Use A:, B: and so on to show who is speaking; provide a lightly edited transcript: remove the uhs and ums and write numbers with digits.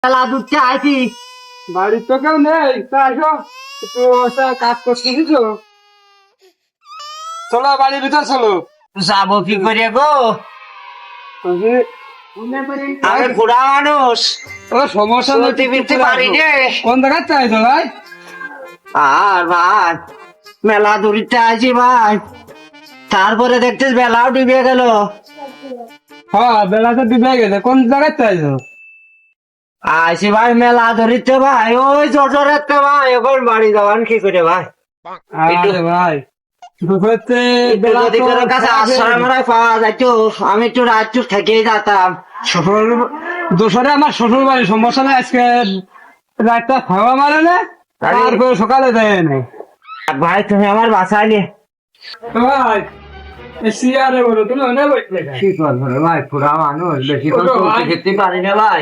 A: মেলা দূর থেকে আইছি।
B: বাড়ির তো কেউ নেই, তা আসো একটু কাজ করতেছি তো। চলো বাড়ির ভিতর চলো।
A: যাবো কি করে গো, আমি বুড়া মানুষ,
B: ও সমস্যা নেই,
A: চলতে ফিরতে পারি রে।
B: কোন জায়গায় চাইছো ভাই?
A: আর ভাই মেলা দূরিতে আইছি ভাই, তারপরে দেখছিস বেলাও ডুবে গেল।
B: হ্যাঁ বেলা তো ডুবে গেছে, কোন জায়গায় চাইছো?
A: আইছি ভাই মেলা ধরিতে ভাই, ওই জোজরেতে ভাই, এখন বাড়ি যাওয়ান কি করে ভাই।
B: আরে ভাই হচ্ছে
A: একটু যদি কারোর কাছে আশ্রয় মারায় পাওয়া যাইতো, আমি একটু রাত থেকেই যেতাম।
B: শ্বশুর দোসরে আমার শ্বশুর বাড়ি, সমস্যা নেই, আজকে রাতটা খাওয়া মারে না, তারপরে সকালে দেয় না।
A: ভাই তুমি আমার বাঁচাইলে।
B: ভাই সিয়ারে বলো, তুমি অনেক বসলে
A: কি করবো রে ভাই, পুরা মানুষ, বেশি করে চলতে ফিরতে পারি না ভাই।